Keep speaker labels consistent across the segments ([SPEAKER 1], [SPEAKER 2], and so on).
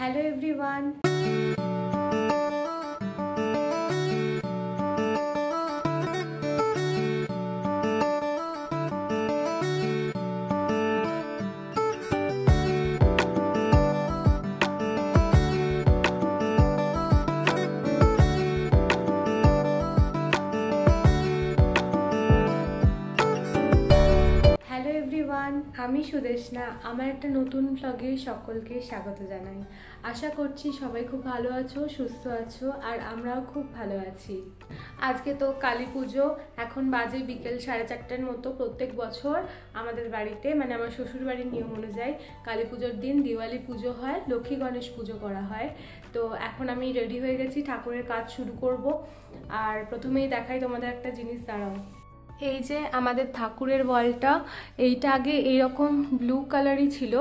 [SPEAKER 1] Hello everyone. আমি সুদেশনা আমার একটা নতুন ব্লগে সকলকে স্বাগত জানাই। আশা করছি সবাই খুব ভালো আছো, সুস্থ আছো, আর আমরাও খুব ভালো আছি। আজকে তো কালী পুজো, এখন বাজে বিকেল 4:30টার মতো। প্রত্যেক বছর আমাদের বাড়িতে মানে আমার শ্বশুর বাড়ির নিয়ম অনুযায়ী কালী পুজোর দিন দিওয়ালি পুজো হয়, লক্ষ্মী গণেশ পুজো করা হয়। তো এখন আমি রেডি হয়ে গেছি, ঠাকুরের কাজ শুরু করব। আর প্রথমেই দেখাই তোমাদের একটা জিনিস, দাঁড়াও। এই যে আমাদের ঠাকুরের ওয়ালটা, এইটা আগে এইরকম ব্লু কালারই ছিল,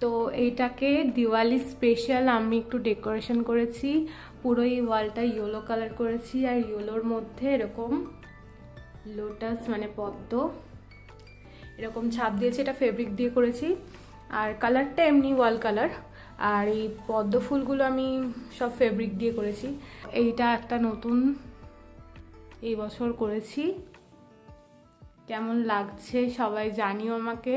[SPEAKER 1] তো এইটাকে দিওয়ালি স্পেশাল আমি একটু ডেকোরেশন করেছি। পুরো এই ওয়ালটা ইয়েলো কালার করেছি, আর ইয়েলোর মধ্যে এরকম লোটাস মানে পদ্ম এরকম ছাপ দিয়েছি। এটা ফেব্রিক দিয়ে করেছি, আর কালারটা এমনি ওয়াল কালার। আর এই পদ্ম ফুলগুলো আমি সব ফেব্রিক দিয়ে করেছি। এইটা একটা নতুন এই বছর করেছি। কেমন লাগছে সবাই জানিও আমাকে।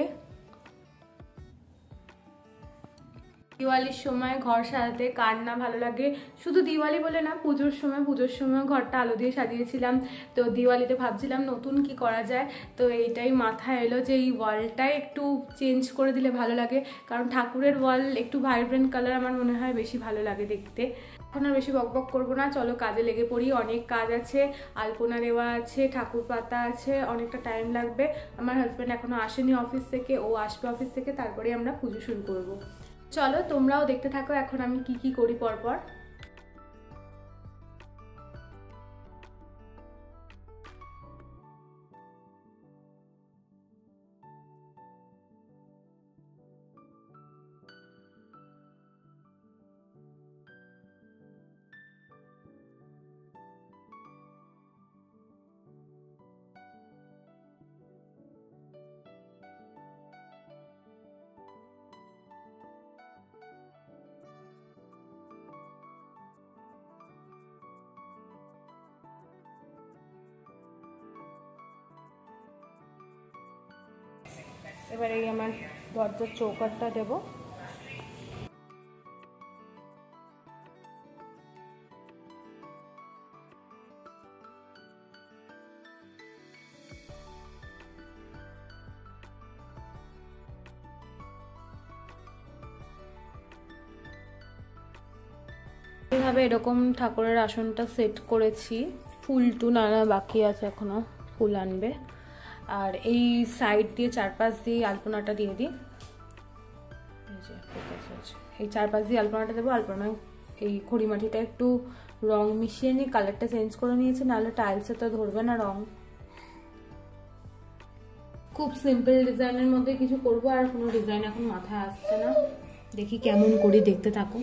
[SPEAKER 1] দিওয়ালির সময় ঘর সাজাতে কার না ভালো লাগে। শুধু দিওয়ালি বলে না, পুজোর সময় ঘরটা আলো দিয়ে সাজিয়েছিলাম। তো দিওয়ালিতে ভাবছিলাম নতুন কি করা যায়, তো এইটাই মাথায় এলো যে এই ওয়ালটাই একটু চেঞ্জ করে দিলে ভালো লাগে। কারণ ঠাকুরের ওয়াল একটু ভাইব্রেন্ট কালার আমার মনে হয় বেশি ভালো লাগে দেখতে। এখন আর বেশি বকবক করবো না, চলো কাজে লেগে পড়ি। অনেক কাজ আছে, আলপনা দেওয়া আছে, ঠাকুর পাতা আছে, অনেকটা টাইম লাগবে। আমার হাজব্যান্ড এখনো আসেনি অফিস থেকে, ও আসবে অফিস থেকে, তারপরে আমরা পুজো শুরু করব। চলো তোমরাও দেখতে থাকো এখন আমি কি করি পরপর। এবারে এই আমার দরজার চৌকাঠটা দেবো। এইভাবে এরকম ঠাকুরের আসনটা সেট করেছি। ফুল টুল আনা বাকি আছে, এখনো ফুল আনবে। আর এই সাইড দিয়ে চারপাশ দিয়ে আলপনাটা দিয়ে দিই। এই চারপাশ দিয়ে আলপনাটা দেবো। আলপনায় এই খড়িমাটিটা একটু রং মিশিয়ে নিয়ে কালারটা চেঞ্জ করে নিয়েছে, নাহলে টাইলসে তো ধরবে না রং। খুব সিম্পল ডিজাইনের মধ্যে কিছু করবো, আর কোনো ডিজাইন এখন মাথায় আসছে না। দেখি কেমন করি, দেখতে থাকো।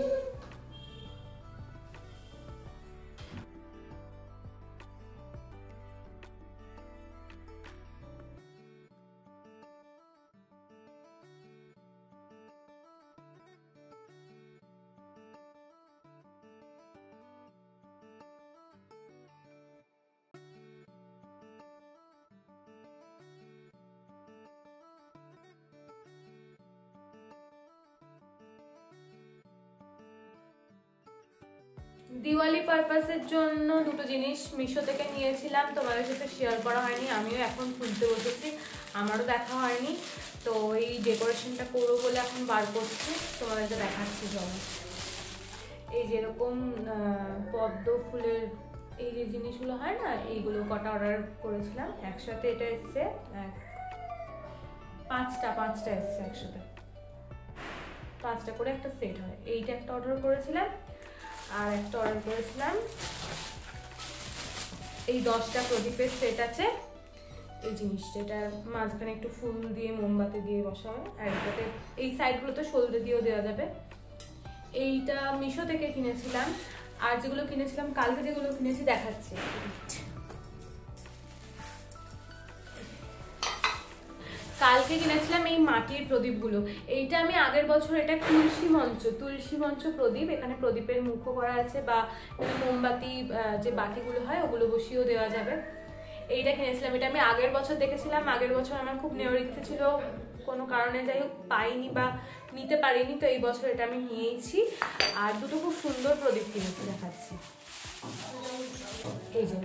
[SPEAKER 1] দিওয়ালি পারপাসের জন্য দুটো জিনিস মিশো থেকে নিয়েছিলাম, তোমাদের সাথে শেয়ার করা হয়নি। আমিও এখন খুলতে বসেছি, আমারও দেখা হয়নি। তো এই ডেকোরেশনটা করবো বলে এখন বার করছি, তোমাদেরকে দেখাচ্ছি। জন্য এই যেরকম পদ্ম ফুলের এই যে জিনিসগুলো হয় না, এইগুলো কটা অর্ডার করেছিলাম একসাথে। এটা এসছে পাঁচটা এসছে একসাথে, 5টা করে একটা সেট হয়। এইটা একটা অর্ডার করেছিলাম, আর একটা অর্ডার করেছিলাম এই 10টা প্রদীপের সেট আছে। এই জিনিসটা, এটা মাঝখানে একটু ফুল দিয়ে মোমবাতি দিয়ে বসা হয়, আর এটাতে এই সাইডগুলোতে সলতে দিয়েও দেওয়া যাবে। এইটা মিশো থেকে কিনেছিলাম। আর যেগুলো কিনেছিলাম কালকে, যেগুলো কিনেছি দেখাচ্ছি। কালকে কিনেছিলাম এই মাটির প্রদীপগুলো। এইটা আমি আগের বছর, এটা তুলসী মঞ্চ প্রদীপ। এখানে প্রদীপের মুখও করা আছে, বা মোমবাতি যে বাতিগুলো হয় ওগুলো বসিয়েও দেওয়া যাবে। এইটা কিনেছিলাম, এটা আমি আগের বছর দেখেছিলাম। আগের বছর আমার খুব নেওয়ার ইচ্ছে ছিল, কোনো কারণে যাই হোক পাইনি বা নিতে পারিনি, তো এই বছর এটা আমি নিয়েছি। আর দুটো খুব সুন্দর প্রদীপ কিনেছি, দেখাচ্ছি। এই যে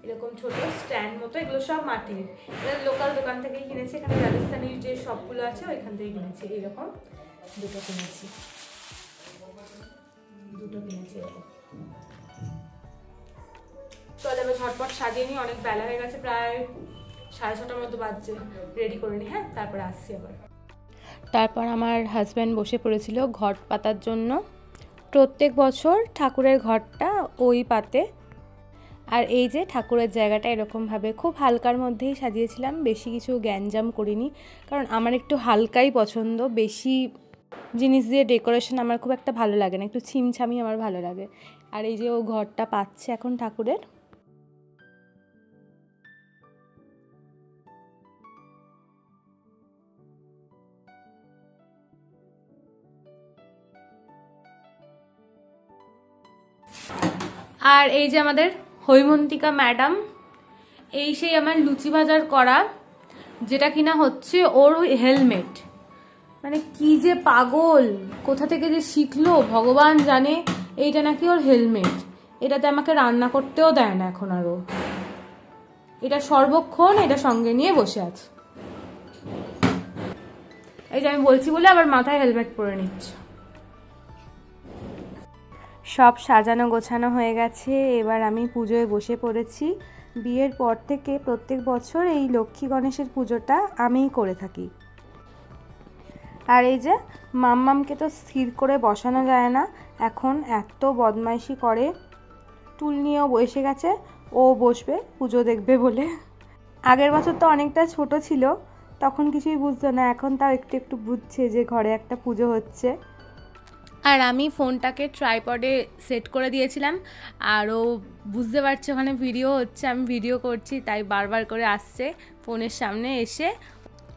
[SPEAKER 1] এরকম ছোট স্ট্যান্ড মতো, এগুলো সব মাটির। এটা লোকাল দোকান থেকেই কিনেছি, এখানে রাজস্থানীর যে শপগুলো আছে ওইখান থেকে কিনেছি। এইরকম দুটো কিনেছি এরকম। চল এবার ঝটপট সাজিয়ে নিই, অনেক বেলা হয়ে গেছে, প্রায় 6:30টার মতো বাজছে। রেডি করে নিই, হ্যাঁ, তারপরে আসছি আবার। তারপর আমার হাজব্যান্ড বসে পড়েছিল ঘট পাতার জন্য। প্রত্যেক বছর ঠাকুরের ঘরটা ওই পাতে। আর এই যে ঠাকুরের জায়গাটা এরকমভাবে খুব হালকার মধ্যেই সাজিয়েছিলাম, বেশি কিছু গ্যাঞ্জাম করিনি, কারণ আমার একটু হালকাই পছন্দ। বেশি জিনিস দিয়ে ডেকোরেশন আমার খুব একটা ভালো লাগে না, একটু ছিমছামি আমার ভালো লাগে। আর এই যে ও ঘরটা পাচ্ছে এখন ঠাকুরের। আর এই যে আমাদের হৈমন্তিকা ম্যাডাম, এই সেই আমার লুচি ভাজার করা, যেটা কিনা হচ্ছে ওর হেলমেট। মানে কি যে পাগল, কোথা থেকে যে শিখলো ভগবান জানে। এইটা নাকি ওর হেলমেট, এটাতে আমাকে রান্না করতেও দেয় না এখন আরো। এটা সর্বক্ষণ এটা সঙ্গে নিয়ে বসে আছে। এই যে আমি বলছি বলে আবার মাথায় হেলমেট পরে নিচ্ছে। সব সাজানো গোছানো হয়ে গেছে, এবার আমি পুজোয় বসে পড়েছি। বিয়ের পর থেকে প্রত্যেক বছর এই লক্ষ্মী গণেশের পুজোটা আমিই করে থাকি। আর এই যে মাম্মামকে তো স্থির করে বসানো যায় না, এখন এত বদমাইশি করে। টুল নিয়েও বসে গেছে, ও বসবে পুজো দেখবে বলে। আগের বছর তো অনেকটা ছোট ছিল, তখন কিছুই বুঝতো না, এখন তাও একটু একটু বুঝছে যে ঘরে একটা পুজো হচ্ছে। আর আমি ফোনটাকে ট্রাইপডে সেট করে দিয়েছিলাম, আর ও বুঝতে পারছে ওখানে ভিডিও হচ্ছে, আমি ভিডিও করছি, তাই বারবার করে আসছে ফোনের সামনে, এসে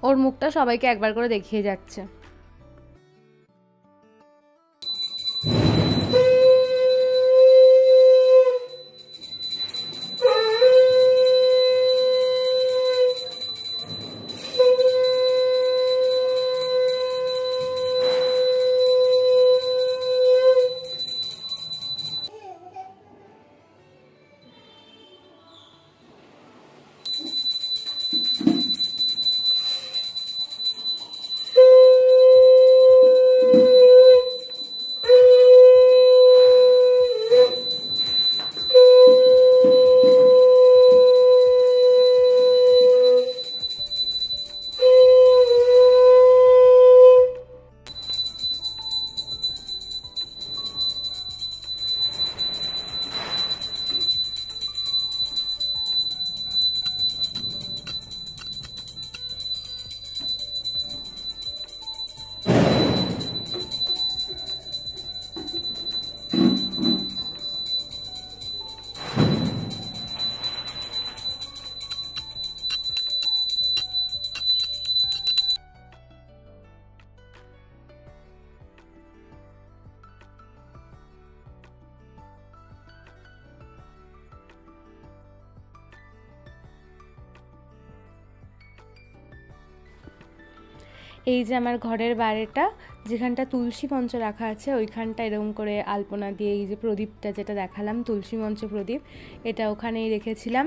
[SPEAKER 1] ওর মুখটা সবাইকে একবার করে দেখিয়ে যাচ্ছে। এই যে আমার ঘরের বাইরেটা, যেখানটা তুলসী মঞ্চ রাখা আছে, ওইখানটা এরকম করে আলপনা দিয়ে এই যে প্রদীপটা যেটা দেখালাম তুলসী মঞ্চ প্রদীপ, এটা ওখানেই রেখেছিলাম।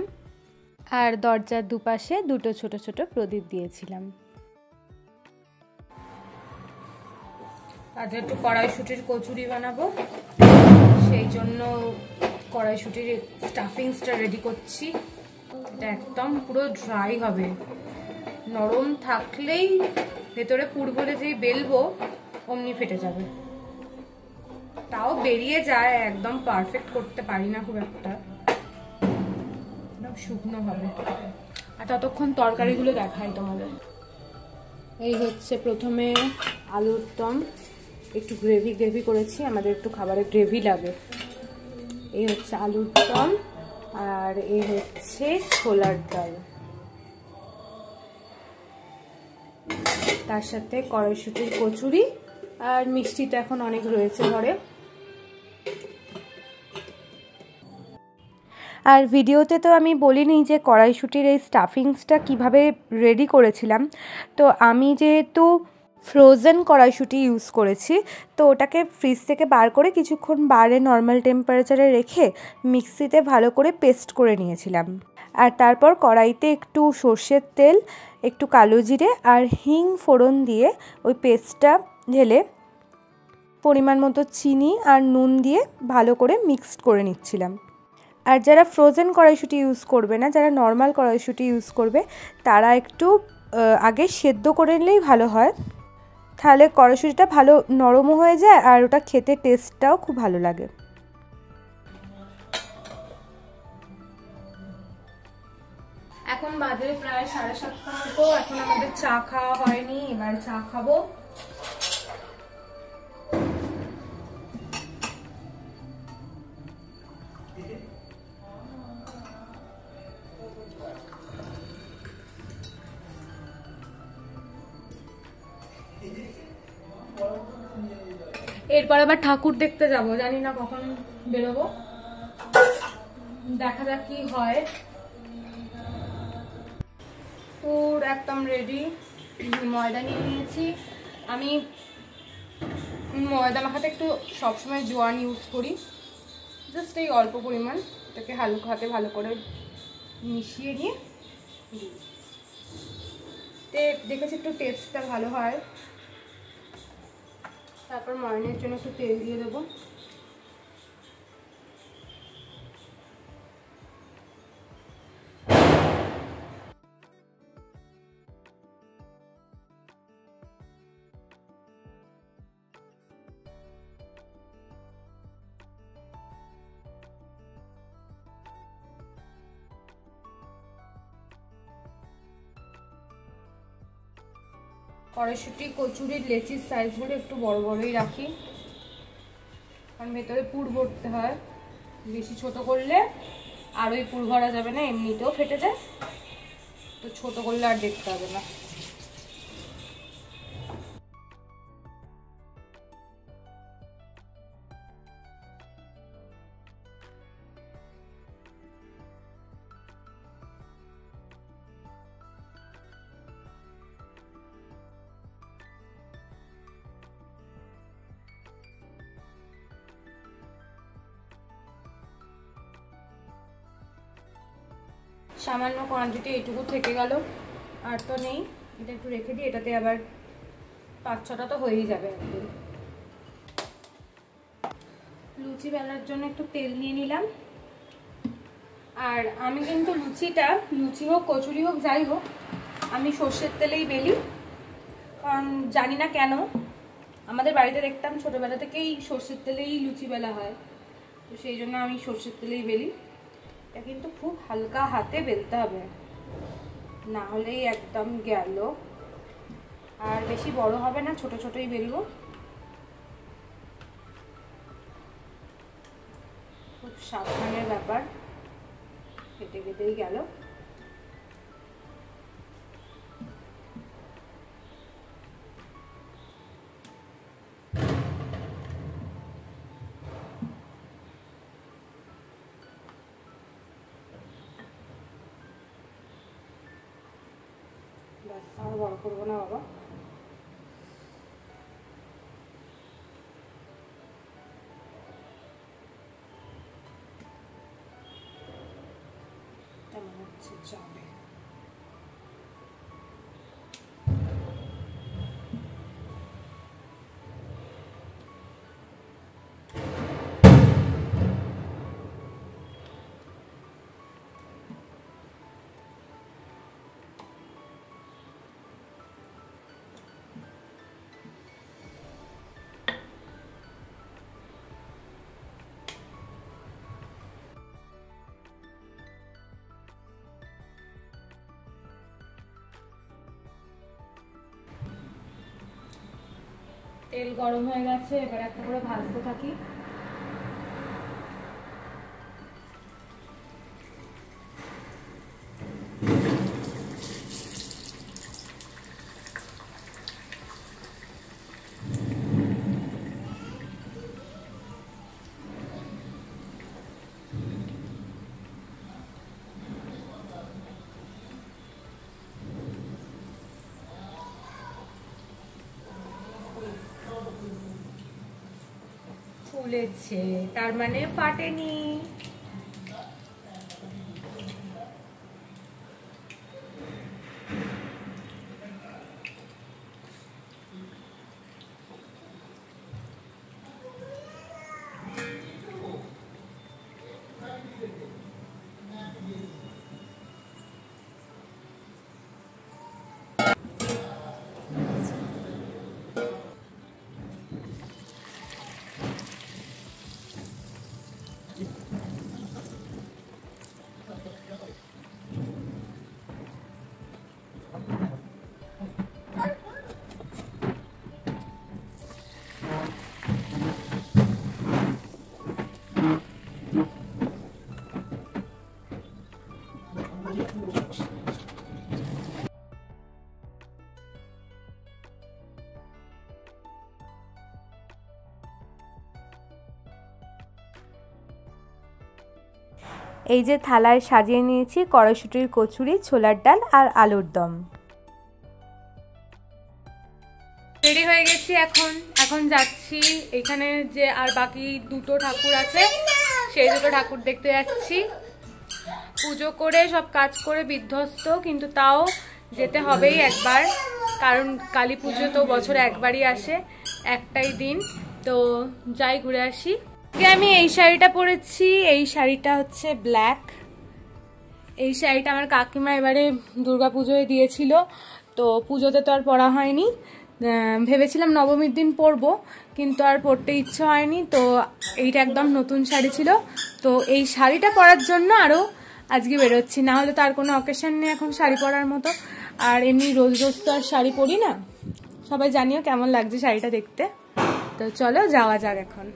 [SPEAKER 1] আর দরজার দুপাশে দুটো ছোট ছোট প্রদীপ দিয়েছিলাম। আজ একটু কড়াইশুঁটির কচুরি বানাবো, সেই জন্য কড়াইশুঁটির স্টাফিংসটা রেডি করছি। এটা একদম পুরো ড্রাই হবে, নরম থাকলেই ভেতরে পুর ভরে যেই বেলবো অমনি ফেটে যাবে। তাও বেরিয়ে যায়, একদম পারফেক্ট করতে পারি না খুব একটা, একদম শুকনো হবে। আর ততক্ষণ তরকারিগুলো দেখাই তোমাদের। এই হচ্ছে প্রথমে আলুর দম, একটু গ্রেভি করেছি, আমাদের একটু খাবারে গ্রেভি লাগে। এই হচ্ছে আলুর দম, আর এই হচ্ছে ছোলার ডাল। তার সাথে কড়াইশুঁটির কচুরি, আর মিষ্টি তো এখন অনেক রয়েছে ঘরে। আর ভিডিওতে তো আমি বলিনি যে কড়াইশুঁটির এই স্টাফিংসটা কিভাবে রেডি করেছিলাম। তো আমি যেহেতু ফ্রোজেন কড়াইশুঁটি ইউজ করেছি, তো ওটাকে ফ্রিজ থেকে বার করে কিছুক্ষণ বাইরে নর্মাল টেম্পারেচারে রেখে মিক্সিতে ভালো করে পেস্ট করে নিয়েছিলাম। আর তারপর কড়াইতে একটু সর্ষের তেল, একটু কালো জিরে আর হিং ফোড়ন দিয়ে ওই পেস্টটা ঢেলে পরিমাণ মতো চিনি আর নুন দিয়ে ভালো করে মিক্সড করে নিচ্ছিলাম। আর যারা ফ্রোজেন কড়াইশুঁটি ইউজ করবে না, যারা নর্মাল কড়াইশুঁটি ইউজ করবে, তারা একটু আগে সেদ্ধ করে নিলেই ভালো হয়, তাহলে কড়াইশুঁটিটা ভালো নরমও হয়ে যায় আর ওটা খেতে টেস্টটাও খুব ভালো লাগে। এখন বাজে প্রায় 7:30 মতো। এখন আমাদের চা খাওয়া হয়নি, এবার চা খাবো। এরপর আবার ঠাকুর দেখতে যাব, জানি না কখন বেরোবো, দেখা যাক কি হয়। পুর একদম রেডি। ময়দা নিয়ে নিয়েছি। আমি ময়দা মাখাতে একটু সবসময় জোয়ান ইউজ করি, জাস্ট এই অল্প পরিমাণ। এটাকে হালকা হাতে ভালো করে মিশিয়ে নিয়ে দিই, দেখেছি একটু টেস্টটা ভালো হয়। তারপর ময়নের জন্য একটু তেল দিয়ে দেবো। কড়াইশুঁটি কচুরির লেচির সাইজগুলো একটু বড় বড়ই রাখি, কারণ ভেতরে পুর ভরতে হয়। বেশি ছোট করলে আর ওই পুর ভরা যাবে না, এমনিতেও ফেটে যায়, তো ছোট করলে আর দেখতে হবে না। সামান্য কোয়ান্টিটি এইটুকু থেকে গেল, আর তো নেই। এটা একটু রেখে দিই, এটাতে আবার 5-6টা তো হয়েই যাবে একদিন। লুচি বেলার জন্য একটু তেল নিয়ে নিলাম। আর আমি কিন্তু লুচি হোক কচুরি হোক যাই হোক, আমি সর্ষের তেলেই বেলি। কারণ জানি না কেন, আমাদের বাড়িতে দেখতাম ছোটোবেলা থেকেই সর্ষের তেলেই লুচি বেলা হয়, তো সেই জন্য আমি সর্ষের তেলেই বেলি। এটা কিন্তু খুব হালকা হাতে বেলতে হবে, না হলেই একদম গেল। আর বেশি বড় হবে না, ছোট ছোটই বেলবো। খুব সাবধানের ব্যাপার, কেটে কেটেই গেল। ব্যাস, আর বড় করবো না বাবা। কেমন হচ্ছে যাবে। তেল গরম হয়ে গেছে, এবার একটা করে ভাজতে থাকি। ফুলেছে, তার মানে ফাটেনি। এই যে থালায় সাজিয়ে নিয়েছি কড়াইশুঁটির কচুরি, ছোলার ডাল আর আলুর দম। রেডি হয়ে গেছি, এখন যাচ্ছি এখানে যে আর বাকি দুটো ঠাকুর আছে সেই দুটো ঠাকুর দেখতে যাচ্ছি। পুজো করে সব কাজ করে বিধ্বস্ত, কিন্তু তাও যেতে হবেই একবার, কারণ কালী পুজো তো বছরে একবারই আসে, একটাই দিন, তো যাই ঘুরে আসি। আমি এই শাড়িটা পরেছি, এই শাড়িটা হচ্ছে ব্ল্যাক। এই শাড়িটা আমার কাকিমা এবারে দুর্গাপুজোয় দিয়েছিল, তো পুজোতে তো আর পরা হয়নি। ভেবেছিলাম নবমীর দিন পরবো, কিন্তু আর পরতে ইচ্ছে হয়নি, তো এইটা একদম নতুন শাড়ি ছিল, তো এই শাড়িটা পরার জন্য আরও আজকে বেরোচ্ছি, না হলে তো আর কোনো অকেশন নেই এখন শাড়ি পরার মতো। আর এমনি রোজ রোজ তো আর শাড়ি পরি না। সবাই জানিও কেমন লাগছে শাড়িটা দেখতে। তো চলো যাওয়া যাক এখন।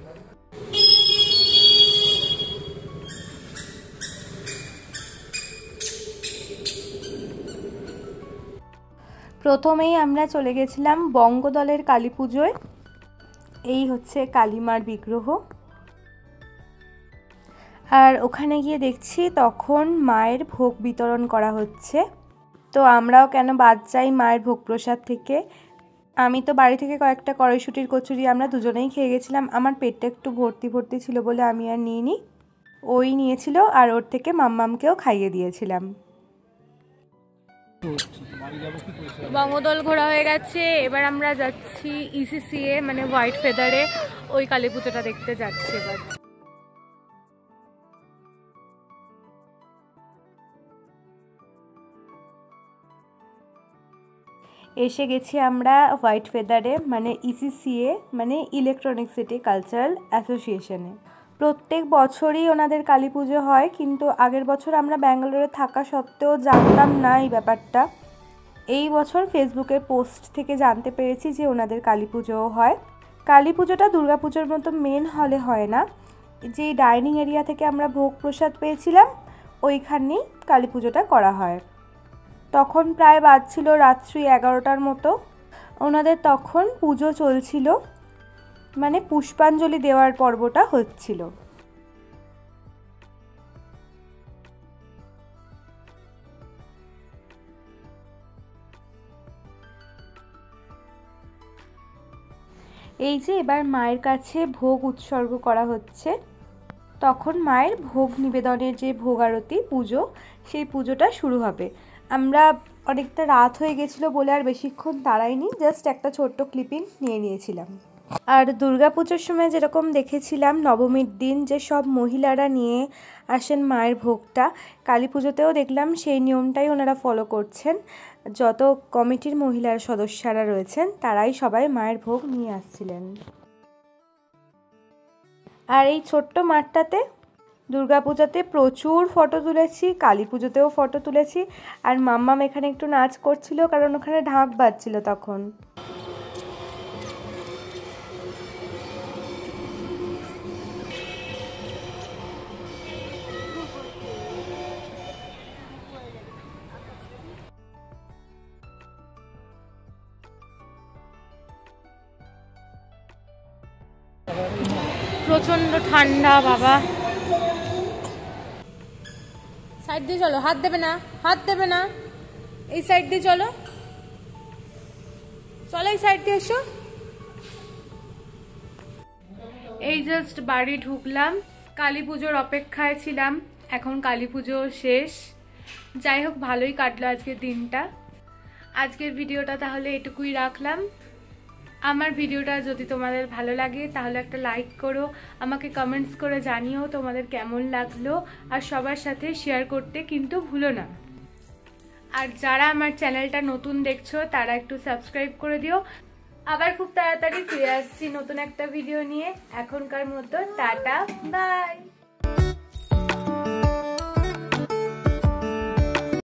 [SPEAKER 1] প্রথমেই আমরা চলে গেছিলাম বঙ্গদলের কালী পুজোয়। এই হচ্ছে কালীমার বিগ্রহ, আর ওখানে গিয়ে দেখছি তখন মায়ের ভোগ বিতরণ করা হচ্ছে। তো আমরাও কেন বাদ যাই মায়ের ভোগ প্রসাদ থেকে। আমি তো বাড়ি থেকে কয়েকটা কড়াইশুঁটির কচুরি আমরা দুজনেই খেয়ে গেছিলাম। আমার পেটটা একটু ভর্তি ভর্তি ছিল বলে আমি আর নিইনি, ওই নিয়েছিল, আর ওর থেকে মাম্মামকেও খাইয়ে দিয়েছিলাম। বঙ্গদল ঘোরা হয়ে গেছে, এবার আমরা যাচ্ছি ইসিসিএ মানে হোয়াইট ফেদারে, ওই কালী পুজোটা দেখতে যাচ্ছি এবার। এসে গেছি আমরা হোয়াইট ফেদারে মানে ইসিসিএ মানে ইলেকট্রনিক সিটি কালচারাল অ্যাসোসিয়েশনে। প্রত্যেক বছরই ওনাদের কালী পুজো হয়, কিন্তু আগের বছর আমরা ব্যাঙ্গালোরে থাকা সত্ত্বেও জানতাম না এই ব্যাপারটা। এই বছর ফেসবুকের পোস্ট থেকে জানতে পেরেছি যে ওনাদের কালী পুজোও হয়। কালী পুজোটা দুর্গাপুজোর মতো মেন হলে হয় না, যে ডাইনিং এরিয়া থেকে আমরা ভোগ প্রসাদ পেয়েছিলাম ওইখানেই কালী পুজোটা করা হয়। তখন প্রায় বাজছিল রাত্রি 11টার মতো। ওনাদের তখন পুজো চলছিল, মানে পুষ্পাঞ্জলি দেওয়ার পর্বটা হচ্ছিল। এই যে এবার মায়ের কাছে ভোগ উৎসর্গ করা হচ্ছে, তখন মায়ের ভোগ নিবেদনের যে ভোগ আরতি পুজো, সেই পুজোটা শুরু হবে। আমরা অনেকটা রাত হয়ে গেছিলো বলে আর বেশিক্ষণ দাঁড়াইনি, জাস্ট একটা ছোট্ট ক্লিপিং নিয়ে নিয়েছিলাম। আর দুর্গাপুজোর সময় যেরকম দেখেছিলাম নবমীর দিন যে সব মহিলারা নিয়ে আসেন মায়ের ভোগটা, কালী পুজোতেও দেখলাম সেই নিয়মটাই ওনারা ফলো করছেন। যত কমিটির মহিলার সদস্যরা রয়েছেন তারাই সবাই মায়ের ভোগ নিয়ে আসছিলেন। আর এই ছোট্ট মাঠটাতে দুর্গাপূজাতে প্রচুর ফটো তুলেছি, কালী পুজোতেও ফটো তুলেছি। আর মাম্মাম এখানে একটু নাচ করছিল, কারণ ওখানে ঢাক বাজছিল তখন। প্রচন্ড ঠান্ডা বাবা। সাইড দিয়ে চলো, হাত দেবে না, হাত দেবে না, এই সাইড দিয়ে চলো, চলো এই সাইড দিয়ে এসো। এই জাস্ট বাড়ি ঢুকলাম, কালী পুজোর অপেক্ষায় ছিলাম, এখন কালী পুজো শেষ। যাই হোক, ভালোই কাটলো আজকের দিনটা। আজকের ভিডিওটা তাহলে এটুকুই রাখলাম। আমার ভিডিওটা যদি তোমাদের ভালো লাগে তাহলে একটা লাইক করো, আমাকে কমেন্টস করে জানিও তোমাদের কেমন লাগলো, আর সবার সাথে শেয়ার করতে কিন্তু ভুলো না। আর যারা আমার চ্যানেলটা নতুন দেখছো তারা একটু সাবস্ক্রাইব করে দিও। আবার খুব তাড়াতাড়ি ফিরে আসছি নতুন একটা ভিডিও নিয়ে। এখনকার মতো টাটা, বাই।